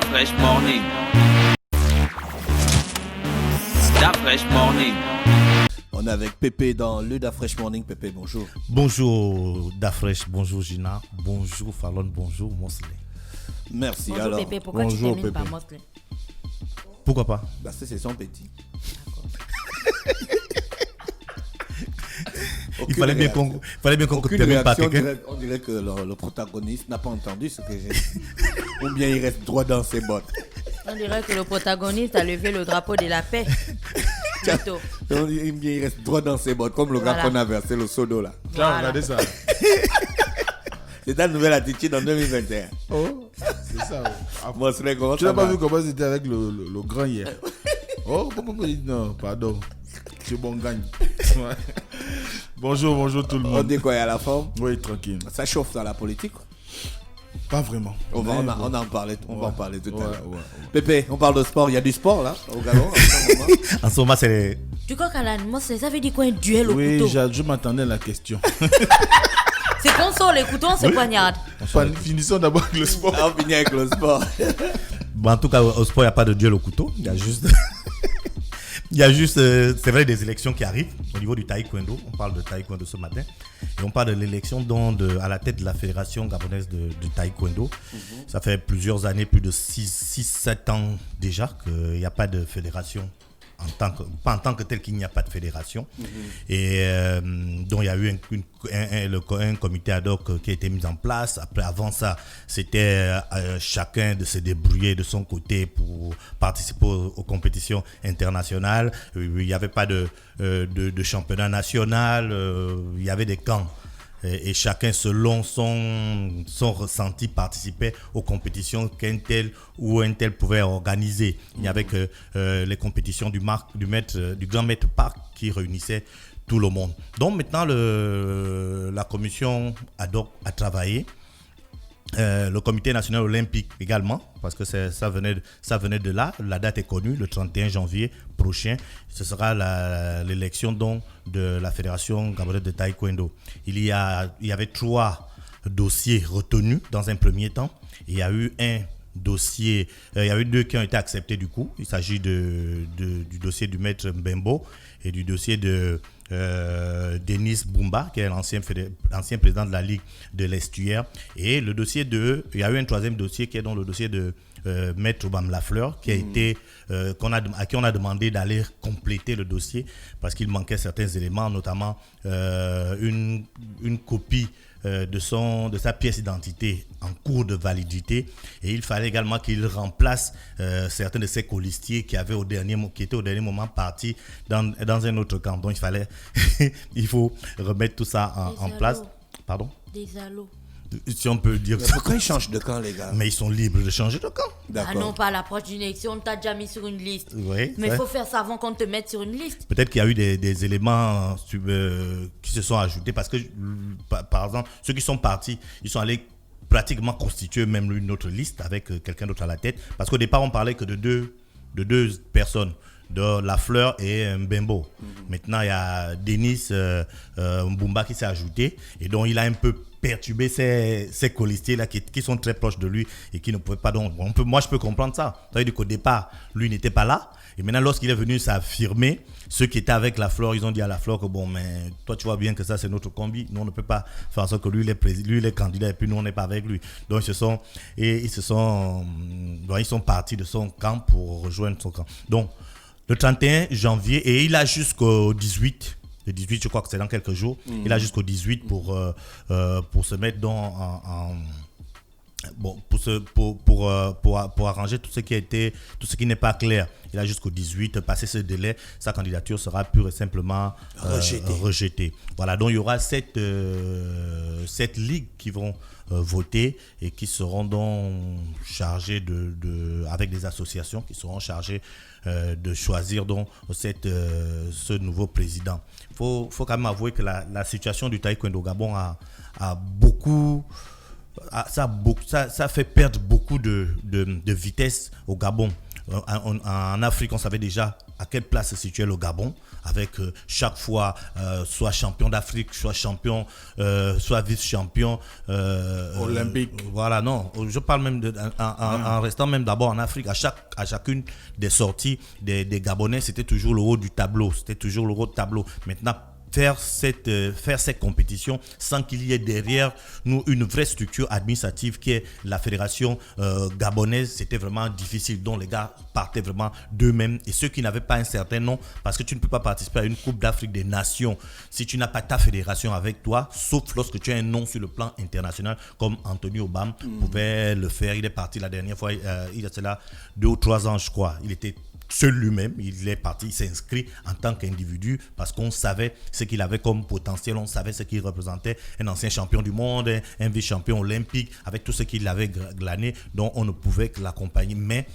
Fresh Morning. Fresh Morning. On est avec Pépé dans le Da Fresh Morning. Pépé, bonjour. Bonjour Da Fresh, bonjour Gina, bonjour Fallon, bonjour Mosley. Merci. Bonjour alors. Pépé, pourquoi bonjour, tu termines Pépé. par Mosley? Pourquoi pas? Parce que c'est son petit. Il fallait bien qu'on termine par quelqu'un. On dirait que le protagoniste n'a pas entendu ce que j'ai dit. Ou bien il reste droit dans ses bottes. On dirait que le protagoniste a levé le drapeau de la paix. Plutôt. Ou bien il reste droit dans ses bottes, comme le gars qu'on a versé le sodo là. Tiens, regardez ça. C'est ta nouvelle attitude en 2021. Oh, c'est ça. Moi, c'est comment Tu n'as pas vu comment c'était avec le grand hier? Oh, comment on dit non, pardon. C'est bon gagne. Ouais. Bonjour tout le On monde. dit quoi, à la forme? Oui, tranquille. Ça chauffe dans la politique. Pas vraiment. On va en parler tout à l'heure. Ouais. Pépé, on parle de sport. Il y a du sport là, au Gabon. En ce moment. En ce moment, c'est. Tu crois qu'à la Mosley, ça veut dire quoi un duel au Oui, couteau? je m'attendais à la question. C'est qu'on sort les couteaux, on se poignarde. Finissons d'abord avec le sport. On finit avec le sport. Bon, en tout cas, au sport, il n'y a pas de duel au couteau. Il y a juste. C'est vrai, des élections qui arrivent au niveau du taekwondo. On parle de taekwondo ce matin. Et on parle de l'élection à la tête de la fédération gabonaise de taekwondo. Ça fait plusieurs années, plus de 6-7 ans déjà qu'il n'y a pas de fédération. Pas en tant que tel qu'il n'y a pas de fédération. Et donc il y a eu un comité ad hoc qui a été mis en place. Avant ça, c'était chacun de se débrouiller de son côté pour participer aux compétitions internationales. Il n'y avait pas de championnat national, il y avait des camps. Et chacun, selon son ressenti, participait aux compétitions qu'un tel ou un tel pouvait organiser. Il y avait que les compétitions du grand maître Park qui réunissaient tout le monde. Donc maintenant, la commission ad hoc a travaillé. Le comité national olympique également, parce que ça venait de là. La date est connue, le 31 janvier prochain. Ce sera l'élection donc de la fédération gabonaise de taekwondo. Il y avait 3 dossiers retenus dans un premier temps. Il y a eu il y a eu 2 qui ont été acceptés du coup. Il s'agit du dossier du maître Mbembo et du dossier de Denis Bumba, qui est l'ancien président de la Ligue de l'Estuaire. Et il y a eu un 3e dossier qui est donc le dossier de maître Obam Lafleur, qui a été, à qui on a demandé d'aller compléter le dossier parce qu'il manquait certains éléments, notamment une copie de sa pièce d'identité en cours de validité, et il fallait également qu'il remplace certains de ses colistiers qui étaient au dernier moment partis dans un autre camp. Donc il faut remettre tout ça en place. Pardon? Des allos. Si on peut dire Mais ça. pourquoi ils changent de camp, les gars? Mais ils sont libres de changer de camp. Ah non, pas à l'approche d'une élection, on t'a déjà mis sur une liste. Oui, Mais il faut faire ça avant qu'on te mette sur une liste. Peut-être qu'il y a eu des éléments qui se sont ajoutés parce que, par exemple, ceux qui sont partis, ils sont allés pratiquement constituer même une autre liste avec quelqu'un d'autre à la tête. Parce qu'au départ, on parlait que de deux personnes, de Lafleur et Mbembo. Maintenant, il y a Denis Mbumba qui s'est ajouté et donc il a un peu perturber ces colistiers là qui sont très proches de lui et qui ne pouvaient pas donc moi je peux comprendre ça. Ça veut dire qu'au départ lui n'était pas là et maintenant lorsqu'il est venu s'affirmer, ceux qui étaient avec Lafleur, ils ont dit à Lafleur que bon, mais toi tu vois bien que ça c'est notre combi, nous on ne peut pas faire en sorte que lui il est candidat et puis nous on n'est pas avec lui. Donc ils sont partis de son camp pour rejoindre son camp. Donc le 31 janvier et il a jusqu'au 18. Le 18, je crois que c'est dans quelques jours. Il a jusqu'au 18 pour se mettre pour arranger tout ce qui n'est pas clair. Il a jusqu'au 18, passer ce délai, sa candidature sera pure et simplement rejetée. Voilà, donc il y aura 7 ligues qui vont voter et qui seront donc chargées avec des associations qui seront chargées de choisir donc ce nouveau président. Faut quand même avouer que la situation du taekwondo au Gabon a beaucoup ça fait perdre beaucoup de vitesse au Gabon. En Afrique, on savait déjà à quelle place se situait le Gabon, avec chaque fois soit champion d'Afrique, soit champion, soit vice-champion olympique. Voilà, non, je parle même en restant même d'abord en Afrique, à chacune des sorties des Gabonais, c'était toujours le haut du tableau, Maintenant, faire cette compétition sans qu'il y ait derrière nous une vraie structure administrative qui est la fédération gabonaise, c'était vraiment difficile. Donc les gars partaient vraiment d'eux-mêmes, et ceux qui n'avaient pas un certain nom, parce que tu ne peux pas participer à une Coupe d'Afrique des Nations si tu n'as pas ta fédération avec toi, sauf lorsque tu as un nom sur le plan international, comme Anthony Obama pouvait le faire. Il est parti la dernière fois, il y a cela 2 ou 3 ans je crois, il était seul lui-même, il est parti, il s'est inscrit en tant qu'individu parce qu'on savait ce qu'il avait comme potentiel, on savait ce qu'il représentait, un ancien champion du monde, un vice-champion olympique, avec tout ce qu'il avait glané, donc on ne pouvait que l'accompagner. Mais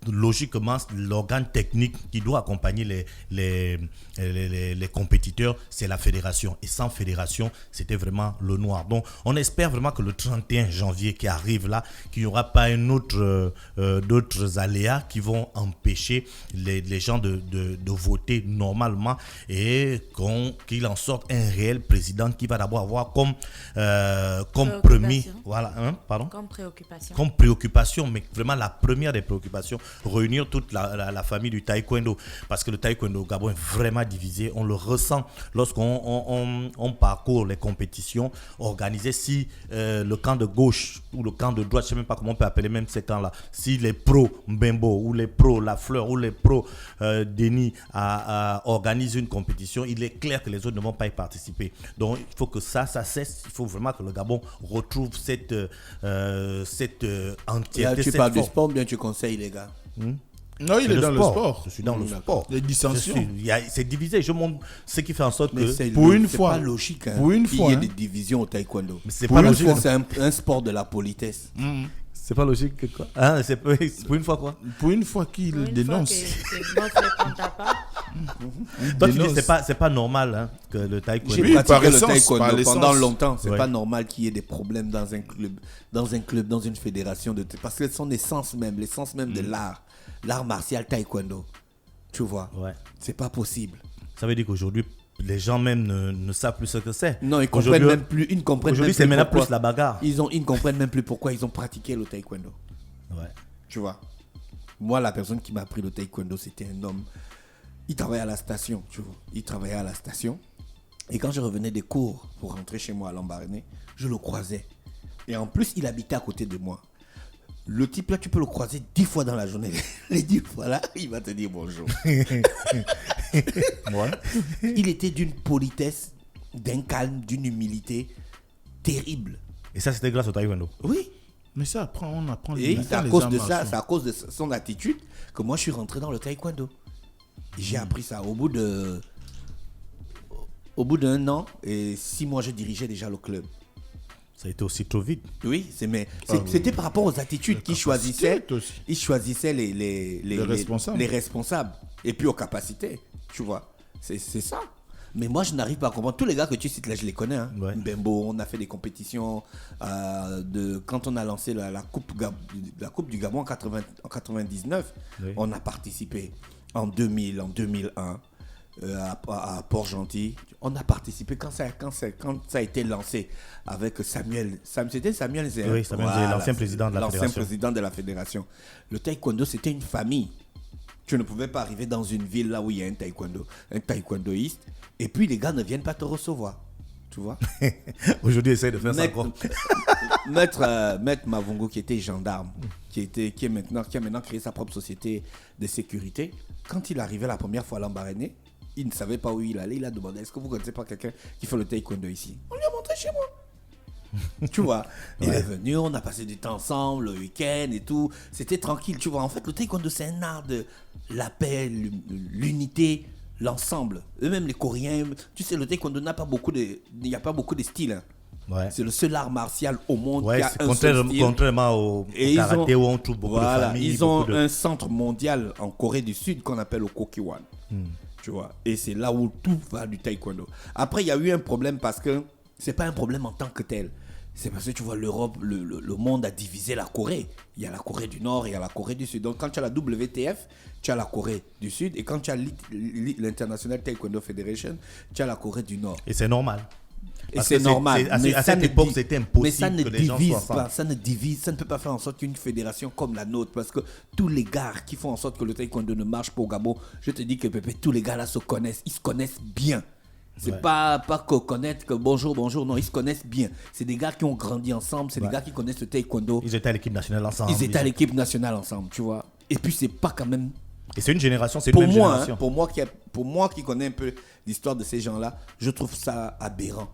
logiquement, l'organe technique qui doit accompagner les compétiteurs, c'est la fédération. Et sans fédération, c'était vraiment le noir. Donc, on espère vraiment que le 31 janvier qui arrive là, qu'il n'y aura pas d'autres aléas qui vont empêcher les gens de voter normalement, et qu'il en sorte un réel président qui va d'abord avoir comme premier... Voilà, pardon ? Comme préoccupation, mais vraiment la première des préoccupations, réunir toute la famille du taekwondo, parce que le taekwondo au Gabon est vraiment divisé. On le ressent lorsqu'on parcourt les compétitions organisées. Si le camp de gauche ou le camp de droite, je ne sais même pas comment on peut appeler même ces camps-là, si les pros Mbembo ou les pros La Fleur ou les pros Denis organisent une compétition, il est clair que les autres ne vont pas y participer. Donc il faut que ça cesse. Il faut vraiment que le Gabon retrouve cette entièreté. Là, tu parles du sport ou bien tu conseilles les gars? Non, il est dans le sport. Je suis dans le sport. Les dissensions. C'est divisé. Je montre ce qui fait en sorte que... Pour une fois. C'est pas logique Pour une qu'il fois, y ait des divisions au taekwondo. Mais c'est pas logique. C'est un sport de la politesse. C'est pas logique que quoi? C'est pour une fois quoi? Pour une fois qu'il dénonce. Toi, tu dis c'est pas normal que le taekwondo... J'ai Oui, pratiqué par le essence, taekwondo par pendant l'essence. longtemps. C'est Ouais. pas normal qu'il y ait des problèmes dans un club, dans une fédération. Parce que c'est l'essence même de l'art martial taekwondo. Tu vois? Ouais. C'est pas possible. Ça veut dire qu'aujourd'hui, les gens même ne savent plus ce que c'est. Non, ils comprennent même plus. Aujourd'hui, c'est maintenant plus la bagarre. Ils ne comprennent même plus pourquoi ils ont pratiqué le taekwondo. Ouais. Tu vois? Moi, la personne qui m'a appris le taekwondo, c'était un homme. Il travaillait à la station, tu vois. Il travaillait à la station. Et quand je revenais des cours pour rentrer chez moi à Lambaréné, je le croisais. Et en plus, il habitait à côté de moi. Le type là, tu peux le croiser 10 fois dans la journée. Les 10 fois là, il va te dire bonjour. Ouais. Il était d'une politesse, d'un calme, d'une humilité terrible. Et ça, c'était grâce au taekwondo. Oui. Mais ça, on apprend Et les c'est à les cause arts de ça, martiaux. c'est à cause de son attitude que moi je suis rentré dans le taekwondo. Et j'ai appris ça au bout d'un an et 6 mois, je dirigeais déjà le club. Ça a été aussi trop vite. Oui, c'était par rapport aux attitudes qu'ils choisissaient. aussi. Ils choisissaient les responsables. les responsables. Et puis aux capacités, tu vois. C'est ça. Mais moi, je n'arrive pas à comprendre. Tous les gars que tu cites là, je les connais. Hein. Ouais. Bembo, on a fait des compétitions. Quand on a lancé la coupe du Gabon en 99, Oui. on a participé en 2000, en 2001 à Port-Gentil. On a participé quand ça a été lancé avec Samuel. C'était Samuel Zé. Oui, Samuel Zé, l'ancien président de la fédération. L'ancien président de la fédération. Le taekwondo, c'était une famille. Tu ne pouvais pas arriver dans une ville là où il y a un taekwondoïste, et puis les gars ne viennent pas te recevoir. Tu vois? Aujourd'hui, essaye de faire ça encore. Maître Mavungo, qui était gendarme, qui a maintenant créé sa propre société de sécurité, quand il arrivait la première fois à Lambaréné, il ne savait pas où il allait. Il a demandé: est-ce que vous ne connaissez pas quelqu'un qui fait le taekwondo ici? On lui a montré chez moi. Tu vois, il est venu, on a passé du temps ensemble, le week-end et tout. C'était tranquille, tu vois. En fait, le taekwondo, c'est un art de la paix, l'unité, l'ensemble. Eux-mêmes, les Coréens, tu sais, le taekwondo n'a pas beaucoup de styles. Hein. Ouais. C'est le seul art martial au monde Ouais, qui a c'est un seul style. contrairement au karaté où on trouve beaucoup de familles. Ils ont beaucoup de... un centre mondial en Corée du Sud qu'on appelle le Kokiwan. Tu vois, et c'est là où tout va du taekwondo. Après, il y a eu un problème parce que c'est pas un problème en tant que tel. C'est parce que tu vois, l'Europe, le monde a divisé la Corée. Il y a la Corée du Nord et il y a la Corée du Sud. Donc quand tu as la WTF, tu as la Corée du Sud. Et quand tu as l'International Taekwondo Federation, tu as la Corée du Nord. Et c'est normal. Et Parce c'est que normal. à Mais cette ça ne époque, di- c'était Mais ça impossible ne que les gens divise soient ensemble. pas. Ça ne divise. Ça ne peut pas faire en sorte qu'une fédération comme la nôtre, parce que tous les gars qui font en sorte que le taekwondo ne marche pas au Gabon, je te dis que Pépé, tous les gars là se connaissent. Ils se connaissent bien. C'est pas que connaître que bonjour, non, ils se connaissent bien. C'est des gars qui ont grandi ensemble, c'est des gars qui connaissent le taekwondo. Ils étaient à l'équipe nationale ensemble. Ils étaient à l'équipe nationale ensemble, tu vois. Et puis c'est pas quand même Et c'est une génération, c'est une pour même moi, génération. pour moi qui connais un peu l'histoire de ces gens-là, je trouve ça aberrant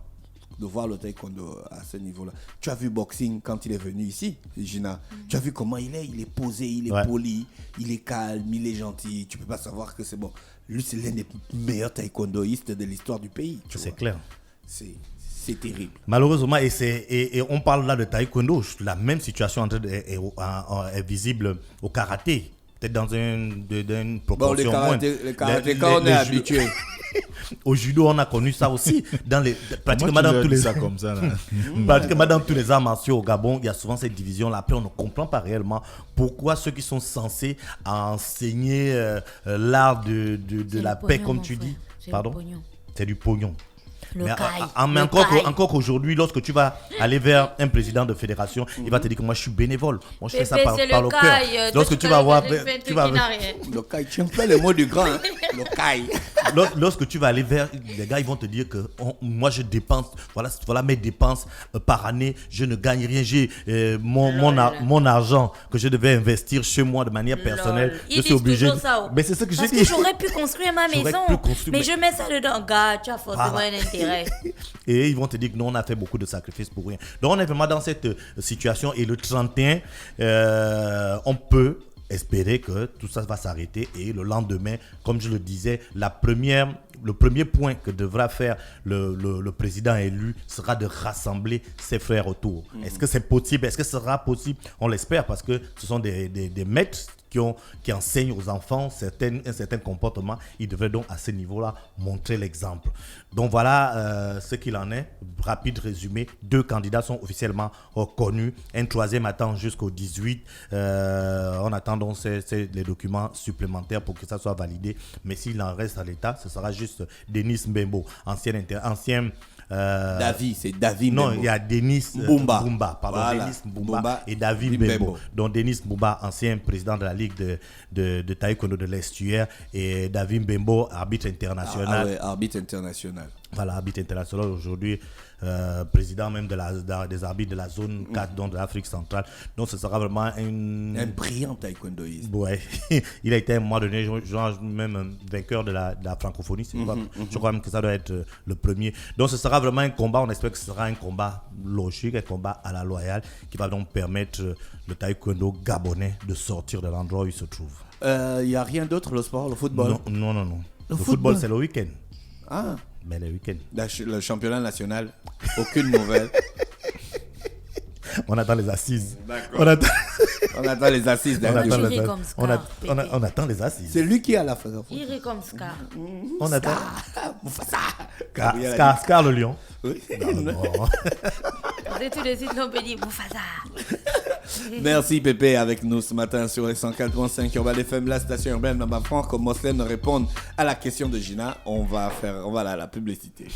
de voir le taekwondo à ce niveau-là. Tu as vu boxing quand il est venu ici, Gina. Tu as vu comment il est posé, il est poli, il est calme, il est gentil. Tu peux pas savoir que c'est bon. Lui, c'est l'un des meilleurs taekwondoïstes de l'histoire du pays. C'est clair. C'est terrible. Malheureusement, et on parle là de taekwondo, la même situation est visible au karaté. Peut-être dans une Bon, les proportion moindre. karatékas, on est habitués. Au judo, on a connu ça aussi. Pratiquement Comment tu dans tous les ça comme ça, là? pratiquement dans tous les arts martiaux au Gabon, il y a souvent cette division-là. Après, on ne comprend pas réellement pourquoi ceux qui sont censés enseigner l'art de la paix, comme tu dis. Pardon? C'est du pognon. Le Mais, caille. mais encore qu'aujourd'hui, lorsque tu vas aller vers un président de fédération, il va te dire que moi je suis bénévole. Moi je fais ça par le cœur. Lorsque tu vas voir, Le caille, tu emploies les mots du grand. Hein? Le caille. Lorsque tu vas aller vers les gars, ils vont te dire que moi je dépense, voilà mes dépenses par année, je ne gagne rien. J'ai mon argent que je devais investir chez moi de manière personnelle. Ils Je suis disent obligé. toujours ça, Mais c'est ce que je Parce dis. que j'aurais pu construire ma J'aurais maison. pu construire, mais mais- je mets ça dedans. Gars, tu as forcément Voilà. un intérêt. Et ils vont te dire que nous, on a fait beaucoup de sacrifices pour rien. Donc, on est vraiment dans cette situation. Et le 31, on peut espérer que tout ça va s'arrêter. Et le lendemain, comme je le disais, le premier point que devra faire le président élu sera de rassembler ses frères autour. Est-ce que c'est possible? Est-ce que ce sera possible? On l'espère parce que ce sont des maîtres qui enseignent aux enfants un certain comportement. Ils devraient donc à ce niveau-là montrer l'exemple. Donc voilà ce qu'il en est. Rapide résumé, 2 candidats sont officiellement reconnus. Un troisième attend jusqu'au 18. On attend donc les documents supplémentaires pour que ça soit validé. Mais s'il en reste à l'état, ce sera juste Denis Mbembo, ancien David, c'est David non, Mbembo. il y a Denis Mbumba. pardon, Voilà. Denis Mbumba Mbumba et David Mbembo. Donc Denis Mbumba, ancien président de la Ligue de taekwondo de l'Estuaire, et David Mbembo, arbitre international. Ah ouais, arbitre international. Voilà, arbitre international aujourd'hui, président même des arbitres de la zone 4, donc de l'Afrique centrale. Donc ce sera vraiment Un brillant taekwondoïste. Ouais, il a été à un moment donné, genre même vainqueur de la francophonie. Je crois même que ça doit être le premier. Donc ce sera vraiment un combat, on espère que ce sera un combat logique, un combat à la loyale, qui va donc permettre le taekwondo gabonais de sortir de l'endroit où il se trouve. Il n'y a rien d'autre, le sport, le football? Non. Le football, football, c'est le week-end. Ah, Mais le week-end. le championnat national, aucune nouvelle. On attend les assises. D'accord. On attend, On attend les assises on attend d'Andy. Tu les ris comme assises. Scar, On attend les assises. C'est lui qui a la fin. Il rit comme Scar. On attend. Mufasa. Scar le lion. Oui. Non. Vous êtes tout de suite, on peut dire Mufasa. Merci Pépé avec nous ce matin sur les 104.5 Urban FM, la station urbaine de Bafran. Comme Moslem ne répondre à la question de Gina, on va la publicité.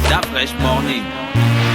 Stop Fresh Morning.